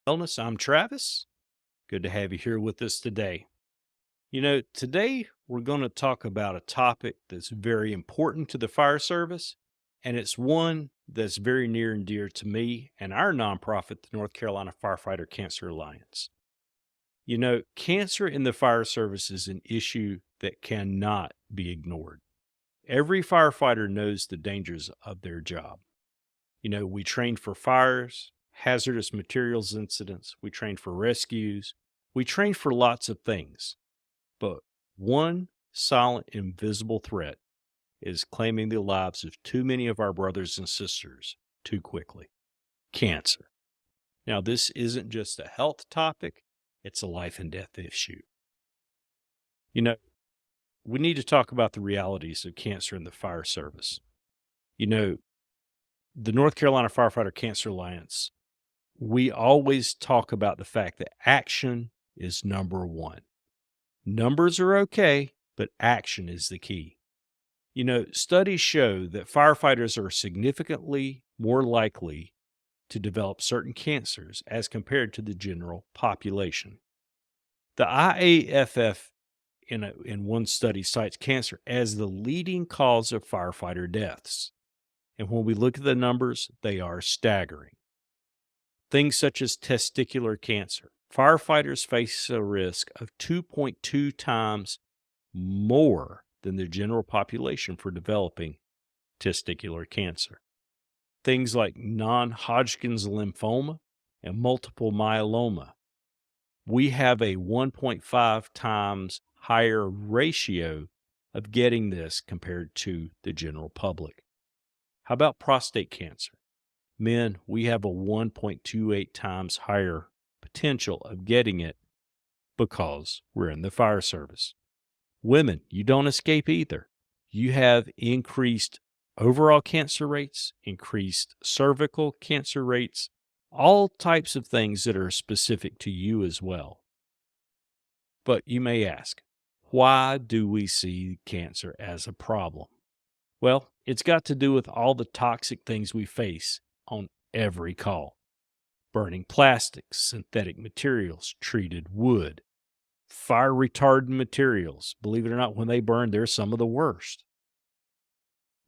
Wellness. I'm Travis. Good to have you here with us today. Today we're going to talk about a topic that's very important to the fire service, and it's one that's very near and dear to me and our nonprofit, the North Carolina Firefighter Cancer Alliance. Cancer in the fire service is an issue that cannot be ignored. Every firefighter knows the dangers of their job. We train for fires, hazardous materials incidents, we train for rescues, we train for lots of things. But one silent, invisible threat is claiming the lives of too many of our brothers and sisters too quickly: cancer. Now, this isn't just a health topic, it's a life and death issue. You know, we need to talk about the realities of cancer in the fire service. You know, the North Carolina Firefighter Cancer Alliance, we always talk about the fact that action is number one. Numbers are okay, but action is the key. Studies show that firefighters are significantly more likely to develop certain cancers as compared to the general population. The IAFF in one study cites cancer as the leading cause of firefighter deaths. And when we look at the numbers, they are staggering. Things such as testicular cancer. Firefighters face a risk of 2.2 times more than the general population for developing testicular cancer. Things like non-Hodgkin's lymphoma and multiple myeloma. We have a 1.5 times higher ratio of getting this compared to the general public. How about prostate cancer? Men, we have a 1.28 times higher potential of getting it because we're in the fire service. Women, you don't escape either. You have increased overall cancer rates, increased cervical cancer rates, all types of things that are specific to you as well. But you may ask, why do we see cancer as a problem? Well, it's got to do with all the toxic things we face on every call: burning plastics, synthetic materials, treated wood, fire retardant materials. Believe it or not, when they burn, they're some of the worst.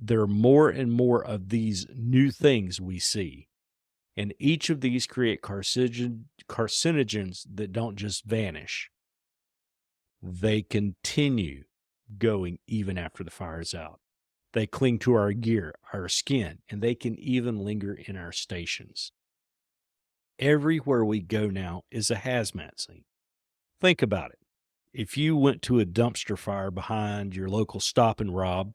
There are more and more of these new things we see, and each of these create carcinogens that don't just vanish. They continue going even after the fire is out. They cling to our gear, our skin, and they can even linger in our stations. Everywhere we go now is a hazmat scene. Think about it. If you went to a dumpster fire behind your local Stop and Rob,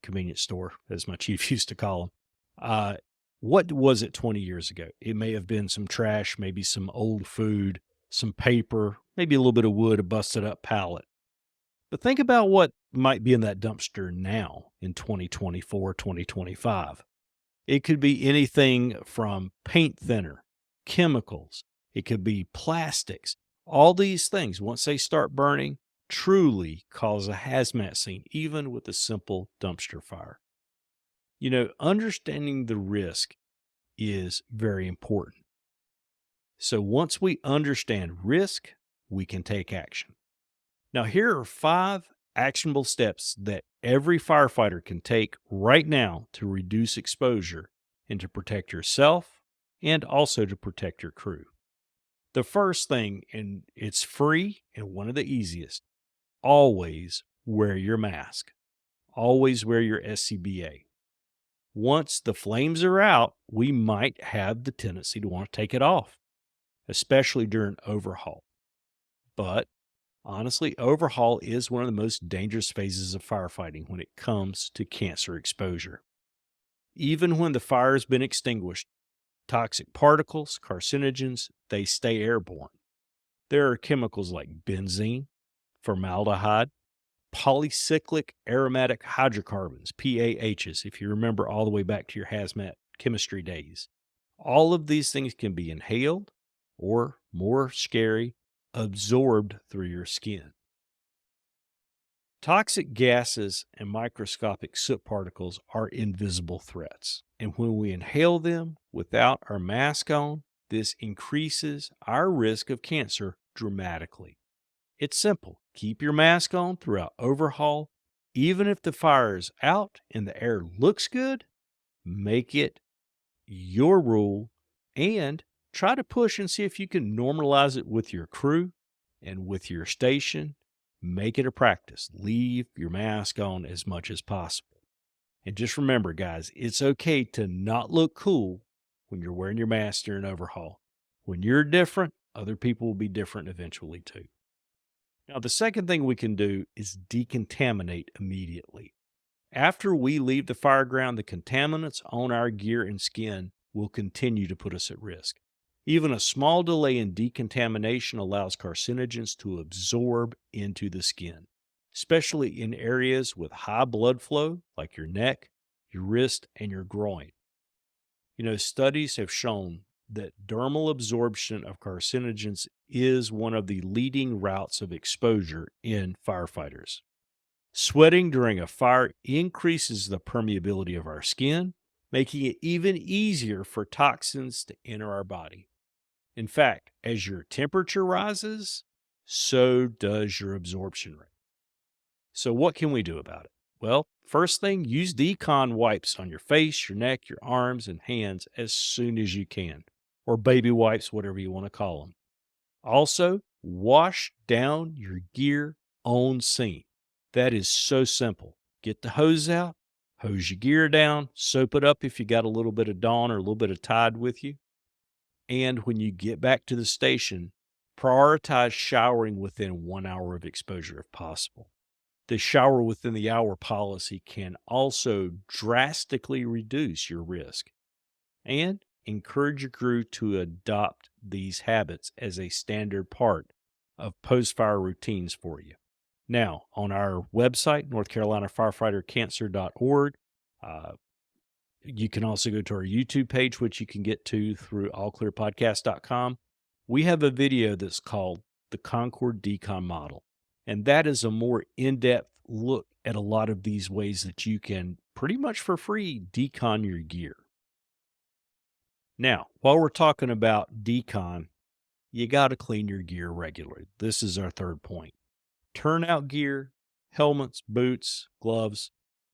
convenience store, as my chief used to call them, what was it 20 years ago? It may have been some trash, maybe some old food, some paper, maybe a little bit of wood, a busted up pallet. But think about what might be in that dumpster now in 2024, 2025. It could be anything from paint thinner, chemicals. It could be plastics. All these things, once they start burning, truly cause a hazmat scene, even with a simple dumpster fire. Understanding the risk is very important. So once we understand risk, we can take action. Now, here are 5 actionable steps that every firefighter can take right now to reduce exposure and to protect yourself and also to protect your crew. The first thing, and it's free and one of the easiest, always wear your mask. Always wear your SCBA. Once the flames are out, we might have the tendency to want to take it off, especially during overhaul. But honestly, overhaul is one of the most dangerous phases of firefighting when it comes to cancer exposure. Even when the fire has been extinguished, toxic particles, carcinogens, they stay airborne. There are chemicals like benzene, formaldehyde, polycyclic aromatic hydrocarbons, PAHs, if you remember all the way back to your hazmat chemistry days. All of these things can be inhaled or, more scary, absorbed through your skin. Toxic gases and microscopic soot particles are invisible threats, and when we inhale them without our mask on, this increases our risk of cancer dramatically. It's simple. Keep your mask on throughout overhaul. Even if the fire is out and the air looks good, make it your rule and try to push and see if you can normalize it with your crew and with your station. Make it a practice. Leave your mask on as much as possible. And just remember, guys, it's okay to not look cool when you're wearing your mask during overhaul. When you're different, other people will be different eventually too. Now, the second thing we can do is decontaminate immediately. After we leave the fire ground, the contaminants on our gear and skin will continue to put us at risk. Even a small delay in decontamination allows carcinogens to absorb into the skin, especially in areas with high blood flow, like your neck, your wrist, and your groin. Studies have shown that dermal absorption of carcinogens is one of the leading routes of exposure in firefighters. Sweating during a fire increases the permeability of our skin, making it even easier for toxins to enter our body. In fact, as your temperature rises, so does your absorption rate. So what can we do about it? Well, first thing, use decon wipes on your face, your neck, your arms, and hands as soon as you can, or baby wipes, whatever you want to call them. Also, wash down your gear on scene. That is so simple. Get the hose out, hose your gear down, soap it up if you got a little bit of Dawn or a little bit of Tide with you. And when you get back to the station, prioritize showering within 1 hour of exposure if possible. The shower within the hour policy can also drastically reduce your risk. And encourage your crew to adopt these habits as a standard part of post-fire routines for you. Now, on our website, NorthCarolinaFirefighterCancer.org, you can also go to our YouTube page, which you can get to through allclearpodcast.com. We have a video that's called the Concord Decon Model, and that is a more in-depth look at a lot of these ways that you can pretty much for free decon your gear. Now, while we're talking about decon, you got to clean your gear regularly. This is our third point. Turnout gear, helmets, boots, gloves,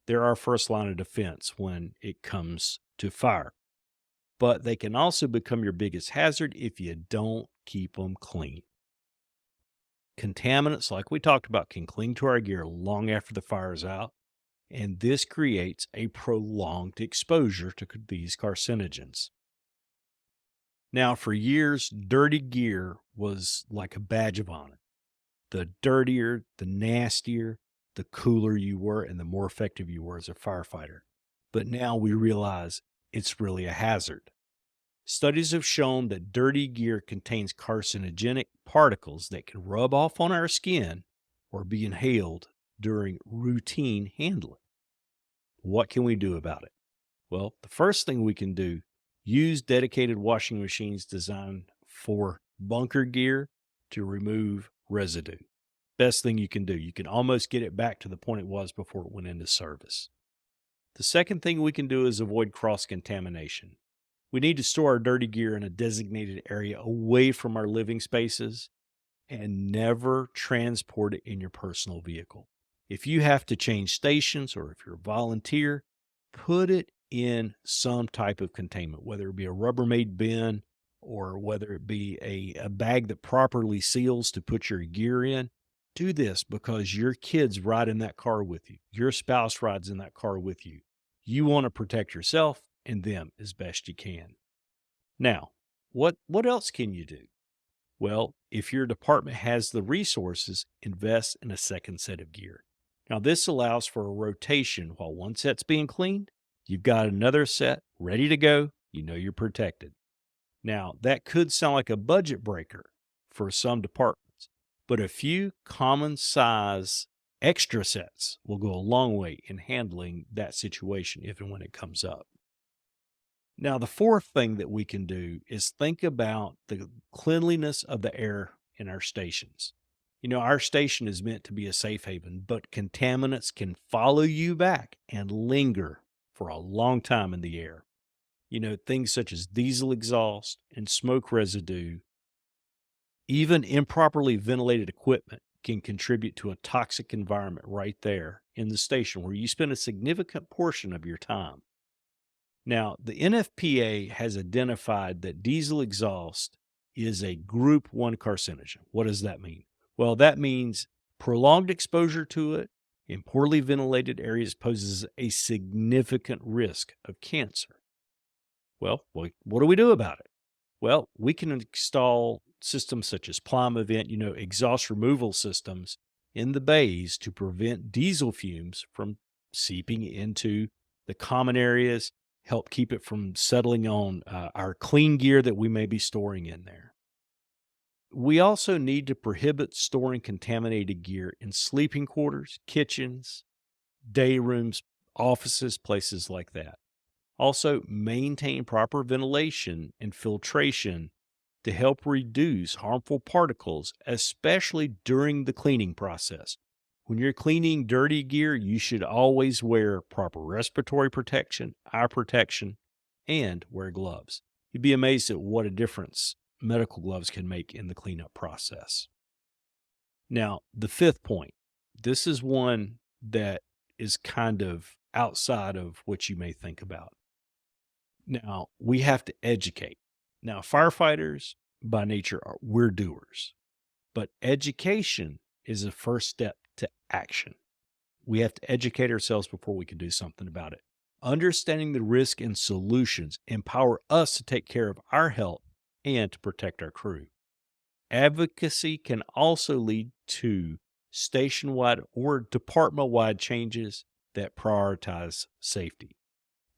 they're our first line of defense when it comes to fire. But they can also become your biggest hazard if you don't keep them clean. Contaminants, like we talked about, can cling to our gear long after the fire is out, and this creates a prolonged exposure to these carcinogens. Now, for years, dirty gear was like a badge of honor. The dirtier, the nastier, the cooler you were and the more effective you were as a firefighter. But now we realize it's really a hazard. Studies have shown that dirty gear contains carcinogenic particles that can rub off on our skin or be inhaled during routine handling. What can we do about it? Well, the first thing we can do, use dedicated washing machines designed for bunker gear to remove residue. Best thing you can do. You can almost get it back to the point it was before it went into service. The second thing we can do is avoid cross-contamination. We need to store our dirty gear in a designated area away from our living spaces and never transport it in your personal vehicle. If you have to change stations or if you're a volunteer, put it in some type of containment, whether it be a Rubbermaid bin or whether it be a bag that properly seals to put your gear in. Do this because your kids ride in that car with you. Your spouse rides in that car with you. You want to protect yourself and them as best you can. Now, what else can you do? Well, if your department has the resources, invest in a second set of gear. Now, this allows for a rotation. While one set's being cleaned, you've got another set ready to go. You know you're protected. Now, that could sound like a budget breaker for some departments, but a few common size extra sets will go a long way in handling that situation if and when it comes up. Now, the fourth thing that we can do is think about the cleanliness of the air in our stations. Our station is meant to be a safe haven, but contaminants can follow you back and linger for a long time in the air. Things such as diesel exhaust and smoke residue, even improperly ventilated equipment can contribute to a toxic environment right there in the station where you spend a significant portion of your time. Now, the NFPA has identified that diesel exhaust is a Group 1 carcinogen. What does that mean? Well, that means prolonged exposure to it in poorly ventilated areas poses a significant risk of cancer. Well, what do we do about it? Well, we can install systems such as Plum Event, exhaust removal systems in the bays to prevent diesel fumes from seeping into the common areas, help keep it from settling on our clean gear that we may be storing in there. We also need to prohibit storing contaminated gear in sleeping quarters, kitchens, day rooms, offices, places like that. Also, maintain proper ventilation and filtration to help reduce harmful particles, especially during the cleaning process. When you're cleaning dirty gear, you should always wear proper respiratory protection, eye protection, and wear gloves. You'd be amazed at what a difference medical gloves can make in the cleanup process. Now, the fifth point, this is one that is kind of outside of what you may think about. Now, we have to educate. Now, firefighters by nature we're doers, but education is the first step to action. We have to educate ourselves before we can do something about it. Understanding the risk and solutions empower us to take care of our health and to protect our crew. Advocacy can also lead to station-wide or department-wide changes that prioritize safety.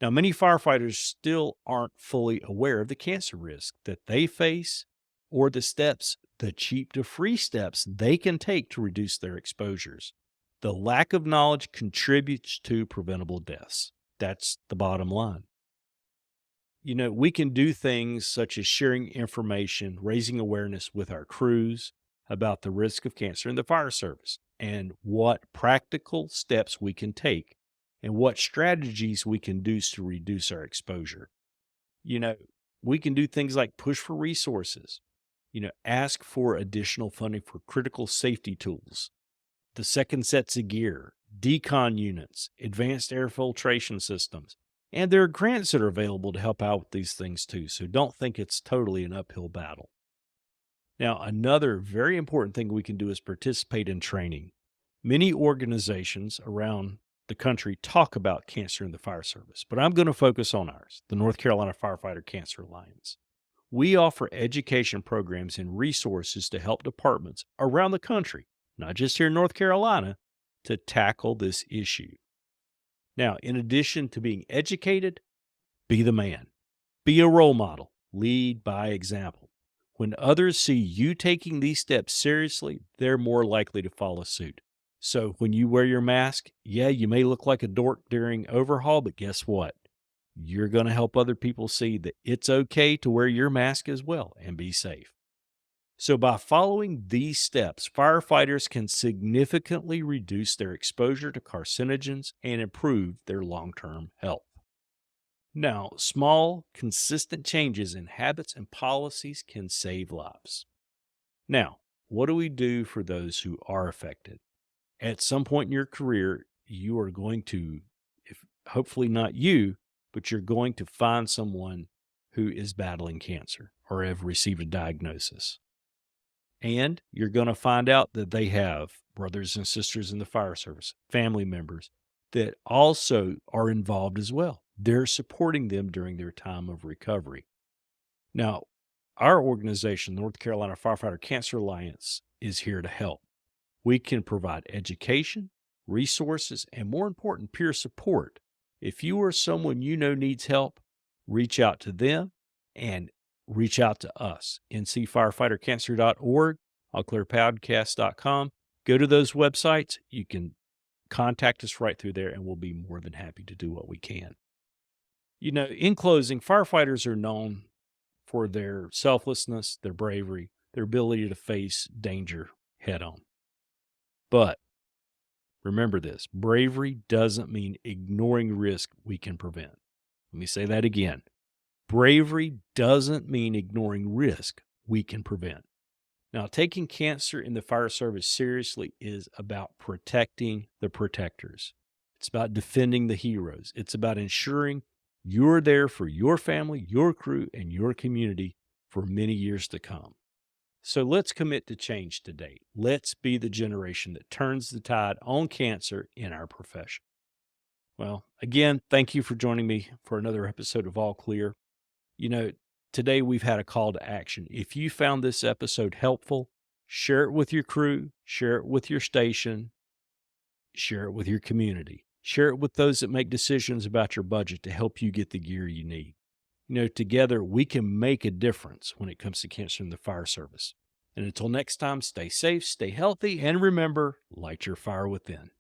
Now, many firefighters still aren't fully aware of the cancer risk that they face or the cheap to free steps they can take to reduce their exposures. The lack of knowledge contributes to preventable deaths. That's the bottom line. We can do things such as sharing information, raising awareness with our crews about the risk of cancer in the fire service and what practical steps we can take and what strategies we can do to reduce our exposure. We can do things like push for resources, ask for additional funding for critical safety tools, the second sets of gear, decon units, advanced air filtration systems. And there are grants that are available to help out with these things too. So don't think it's totally an uphill battle. Now, another very important thing we can do is participate in training. Many organizations around the country talk about cancer in the fire service, but I'm going to focus on ours, the North Carolina Firefighter Cancer Alliance. We offer education programs and resources to help departments around the country, not just here in North Carolina, to tackle this issue. Now, in addition to being educated, be the man. Be a role model. Lead by example. When others see you taking these steps seriously, they're more likely to follow suit. So when you wear your mask, yeah, you may look like a dork during overhaul, but guess what? You're going to help other people see that it's okay to wear your mask as well and be safe. So by following these steps, firefighters can significantly reduce their exposure to carcinogens and improve their long-term health. Now, small, consistent changes in habits and policies can save lives. Now, what do we do for those who are affected? At some point in your career, you are going to, hopefully not you, but you're going to find someone who is battling cancer or have received a diagnosis. And you're going to find out that they have brothers and sisters in the fire service, family members that also are involved as well. They're supporting them during their time of recovery. Now, our organization, North Carolina Firefighter Cancer Alliance, is here to help. We can provide education, resources, and more important, peer support. If you or someone needs help, reach out to them and reach out to us, ncfirefightercancer.org, allclearpodcast.com. Go to those websites. You can contact us right through there, and we'll be more than happy to do what we can. In closing, firefighters are known for their selflessness, their bravery, their ability to face danger head on. But remember this, bravery doesn't mean ignoring risk we can prevent. Let me say that again. Bravery doesn't mean ignoring risk we can prevent. Now, taking cancer in the fire service seriously is about protecting the protectors. It's about defending the heroes. It's about ensuring you're there for your family, your crew, and your community for many years to come. So let's commit to change today. Let's be the generation that turns the tide on cancer in our profession. Well, again, thank you for joining me for another episode of All Clear. Today we've had a call to action. If you found this episode helpful, share it with your crew, share it with your station, share it with your community, share it with those that make decisions about your budget to help you get the gear you need. Together we can make a difference when it comes to cancer in the fire service. And until next time, stay safe, stay healthy, and remember, light your fire within.